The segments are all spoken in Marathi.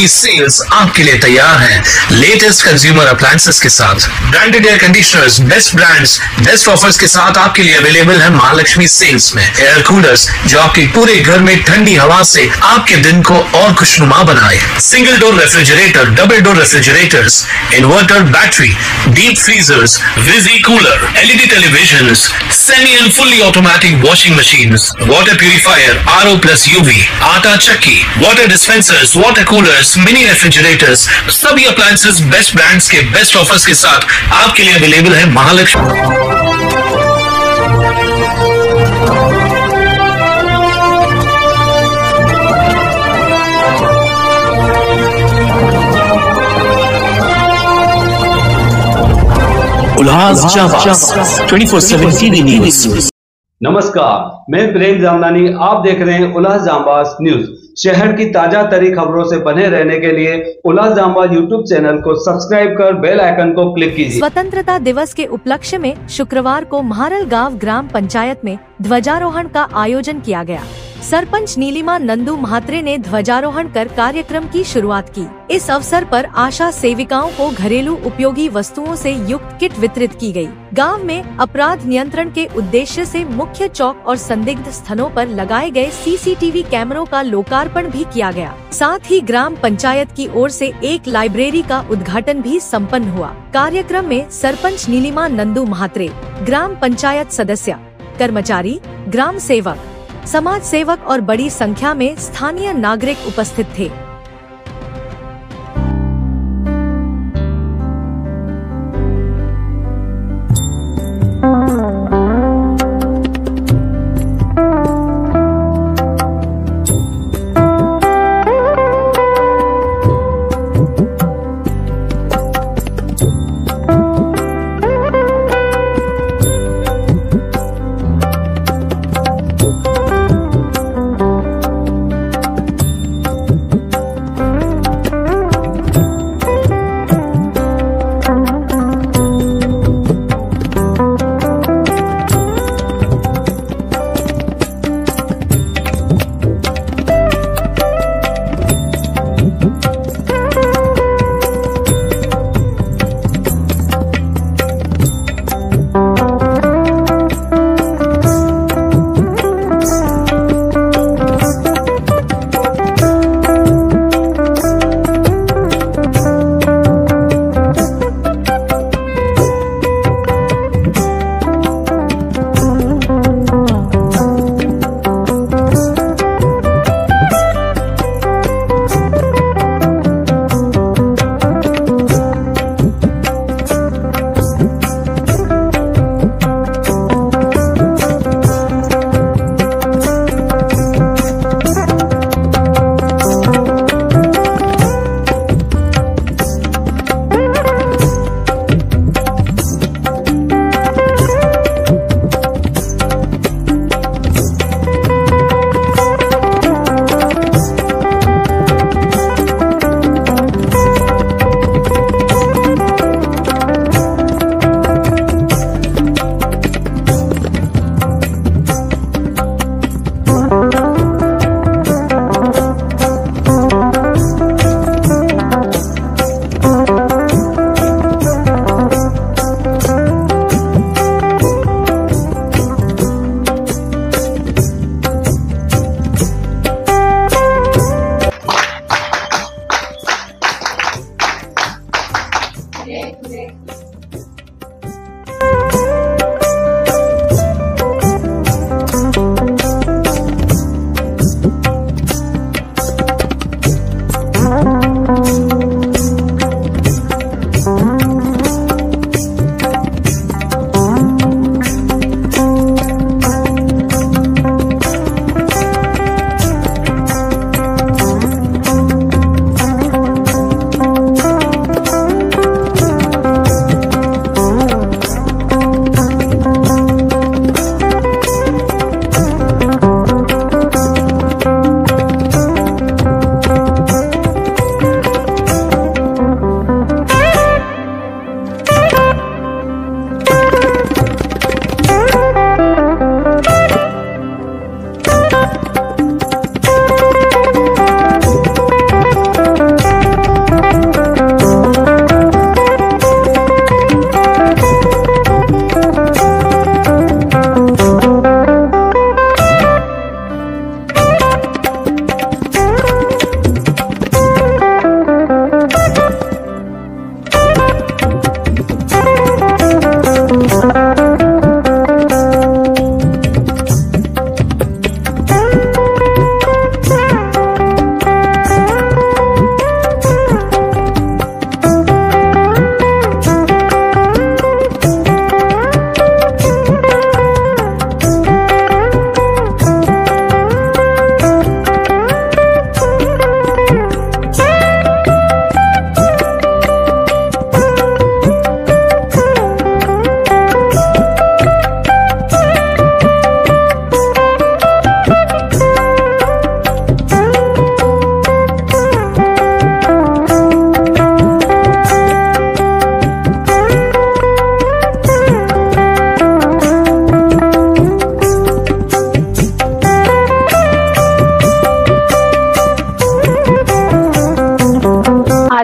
सेल्स आपके लिए तैयार है लेटेस्ट कंज्यूमर अप्लायंसेस के साथ। Branded air conditioners, best brands, best offers के साथ आपके लिए अवेलेबल है महालक्ष्मी सेल्स में। एयर कूलर्स जो आपके पूरे घर में ठंडी हवा से आपके दिन को और खुशनुमा बनाए। Single door refrigerator, double door refrigerators, inverter battery, deep freezers, visi cooler, LED televisions, semi and fully automatic washing machines, water purifier, RO plus UV, आटा चक्की, water dispensers, water coolers, mini refrigerators, सभी अप्लायंसेस बेस्ट ब्रांड्स के बेस्ट ऑफर्स के साथ आपके लिए अवेलेबल है महालक्ष्मी। उल्लास 24/7 टीवी न्यूज़। नमस्कार, मैं प्रेम जामनानी, आप देख रहे हैं उल्लास जांबाज न्यूज। शहर की ताजा तरी खबरों से बने रहने के लिए उल्लास जांबाज यूट्यूब चैनल को सब्सक्राइब कर बेल आइकन को क्लिक कीजिए। स्वतंत्रता दिवस के उपलक्ष्य में शुक्रवार को महारल गांव ग्राम पंचायत में ध्वजारोहण का आयोजन किया गया। सरपंच नीलिमा नंदू महात्रे ने ध्वजारोहण कर कार्यक्रम की शुरुआत की। इस अवसर पर आशा सेविकाओं को घरेलू उपयोगी वस्तुओं से युक्त किट वितरित की गई। गांव में अपराध नियंत्रण के उद्देश्य से मुख्य चौक और संदिग्ध स्थानों पर लगाए गए सीसीटीवी कैमरों का लोकार्पण भी किया गया। साथ ही ग्राम पंचायत की ओर से एक लाइब्रेरी का उद्घाटन भी संपन्न हुआ। कार्यक्रम में सरपंच नीलिमा नंदू महात्रे, ग्राम पंचायत सदस्य, कर्मचारी, ग्राम सेवक, समाज सेवक और बड़ी संख्या में स्थानीय नागरिक उपस्थित थे।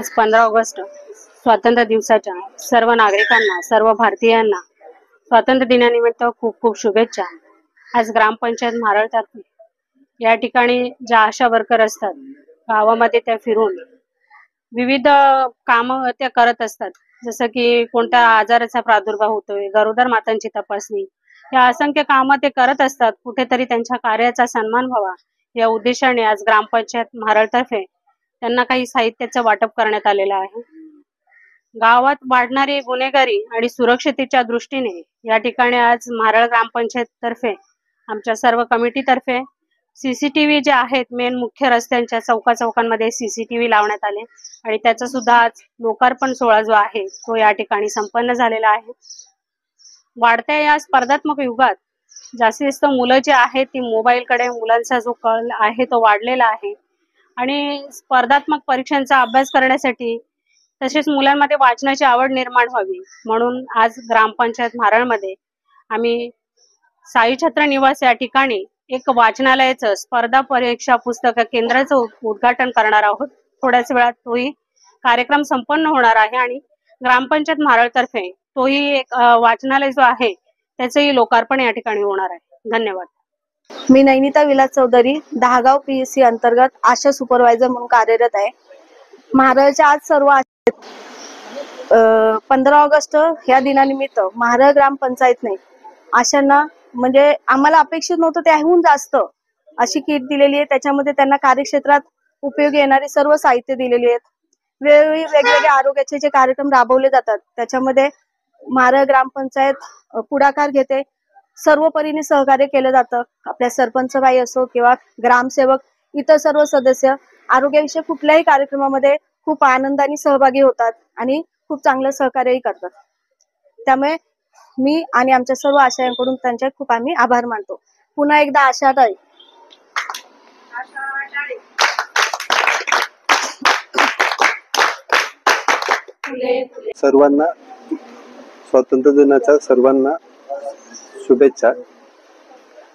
आज 15 ऑगस्ट स्वातंत्र्य दिवसाच्या सर्व नागरिकांना, सर्व भारतीयांना स्वातंत्र्य दिनानिमित्त खूप खूप शुभेच्छा। आज ग्रामपंचायत म्हारळतर्फे या ठिकाणी ज्या आशा वर्कर असतात गावामध्ये त्या फिरून विविध कामं त्या करत असतात, जसं की कोणत्या आजाराचा प्रादुर्भाव होतोय, गरोदर मातांची तपासणी, या असंख्य कामं ते करत असतात। कुठेतरी त्यांच्या कार्याचा सन्मान व्हावा या उद्देशाने आज ग्रामपंचायत म्हारळतर्फे त्यांना काही साहित्याचं वाटप करण्यात आलेलं आहे। गावात वाढणारी गुन्हेगारी आणि सुरक्षतेच्या दृष्टीने या ठिकाणी आज म्हारळ ग्रामपंचायत तर्फे आमच्या सर्व कमिटीतर्फे सीसीटीव्ही जे आहेत मेन मुख्य रस्त्यांच्या चौकांमध्ये सीसीटीव्ही लावण्यात आले आणि त्याचा सुद्धा आज लोकार्पण सोहळा जो आहे तो या ठिकाणी संपन्न झालेला आहे। वाढत्या या स्पर्धात्मक युगात जास्तीत जास्त मुलं जे आहेत ती मोबाईलकडे, मुलांचा जो कल आहे तो वाढलेला आहे आणि स्पर्धात्मक परीक्षांचा अभ्यास करण्यासाठी तसेच मुलांमध्ये वाचनाची आवड निर्माण व्हावी म्हणून आज ग्रामपंचायत म्हारळमध्ये आम्ही साई छत्र निवास या ठिकाणी एक वाचनालयाचं स्पर्धा परीक्षा पुस्तक केंद्राचं उद्घाटन करणार आहोत। थोड्याच वेळात तोही कार्यक्रम संपन्न होणार आहे आणि ग्रामपंचायत म्हारळतर्फे तोही एक वाचनालय जो आहे त्याचंही लोकार्पण या ठिकाणी होणार आहे। धन्यवाद। मी नैनिता विलास चौधरी, दहागाव PSC अंतर्गत आशा सुपरवायझर म्हणून कार्यरत आहे। म्हारळच्या आज सर्व 15 ऑगस्ट ह्या दिनानिमित्त म्हारळ ग्रामपंचायतने आशांना म्हणजे आम्हाला अपेक्षित नव्हतं त्याहून जास्त अशी किट दिलेली आहे। त्याच्यामध्ये त्यांना कार्यक्षेत्रात उपयोगी येणारे सर्व साहित्य दिलेले आहेत। वेगवेगळे वेगवेगळे आरोग्याचे जे कार्यक्रम राबवले जातात त्याच्यामध्ये म्हारळ ग्रामपंचायत पुढाकार घेते, सर्व परीने सहकार्य केलं जातं। आपल्या सरपंच बाई असो किंवा ग्रामसेवक, इतर सर्व सदस्य आरोग्याविषयी कुठल्याही कार्यक्रमामध्ये खूप आनंदाने सहभागी होतात आणि खूप चांगलं सहकार्यही करतात। त्यामुळे मी आणि आमच्या सर्व आशयांकडून त्यांचे खूप आम्ही आभार मानतो। पुन्हा एकदा आशाताई। सर्वांना स्वातंत्र्य दिनाच्या सर्वांना शुभेच्छा।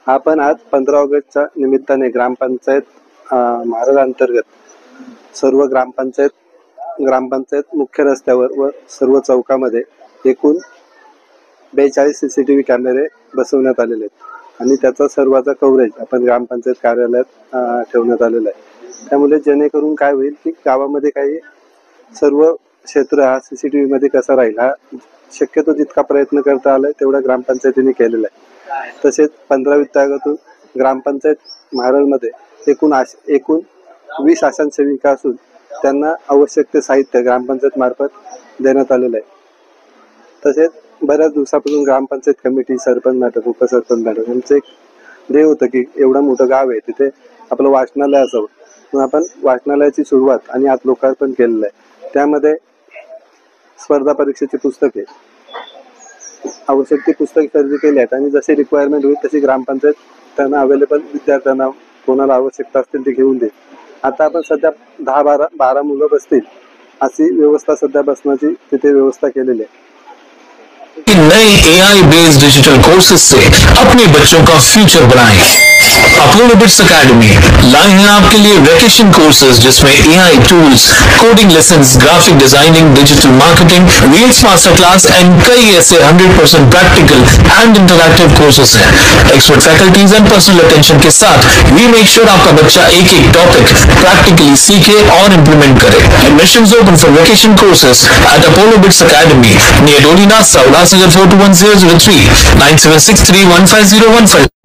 आपण आज 15 ऑगस्टच्या निमित्ताने ग्रामपंचायत म्हारळ अंतर्गत सर्व ग्रामपंचायत मुख्य रस्त्यावर व सर्व चौकामध्ये एकूण 42 CCTV कॅमेरे बसवण्यात आलेले आहेत आणि त्याचा सर्वाचा कव्हरेज आपण ग्रामपंचायत कार्यालयात ठेवण्यात आलेला आहे। त्यामुळे जेणेकरून काय होईल की गावामध्ये काही सर्व क्षेत्र हा CCTV मध्ये कसा राहील हा शक्यतो जितका प्रयत्न करता आलाय तेवढा ग्रामपंचायतीने केलेला आहे। तसेच 15 विभागातून ग्रामपंचायत म्हारळमध्ये एकूण 20 आशा सेविका असून त्यांना आवश्यक ते साहित्य ग्रामपंचायत मार्फत देण्यात आलेलं आहे। तसेच बऱ्याच दिवसापासून ग्रामपंचायत कमिटी, सरपंच मॅडम, उपसरपंच मॅडम यांचं एक ध्येय होतं की एवढं मोठं गाव आहे तिथे आपलं वाचनालय असावं, म्हणून आपण वाचनालयाची सुरुवात आणि आज लोकार्पण केलेलं आहे। त्यामध्ये स्पर्धा परीक्षेची पुस्तके, आवश्यक ती पुस्तके खरेदी केली आहेत आणि जशी रिक्वायरमेंट होईल तशी ग्रामपंचायत त्यांना अवेलेबल विद्यार्थ्यांना कोणाला आवश्यकता असतील ते घेऊन देईल। आता आपण सध्या 10-12 मुलं बसतील अशी व्यवस्था सध्या बसण्याची तिथे व्यवस्था केलेली आहे। नए AI बेस्ड डिजिटल कोर्सेज से अपने बच्चों का फ्यूचर बनाएं। अपोलो बिट्स एकेडमी लाए हैं आपके लिए वैकेशन कोर्सेज जिसमें AI tools, coding lessons, graphic designing, digital marketing, reels master class and कई ऐसे 100% प्रैक्टिकल एंड इंटरैक्टिव कोर्सेज हैं। Expert faculties and personal attention के साथ वी मेक श्योर आपका बच्चा एक टॉपिक प्रैक्टिकली सीखे और इम्प्लीमेंट करे। Admissions open for vacation courses at Apollo bits academy near डोलीना, उल्लासनगर 421003 9763150115।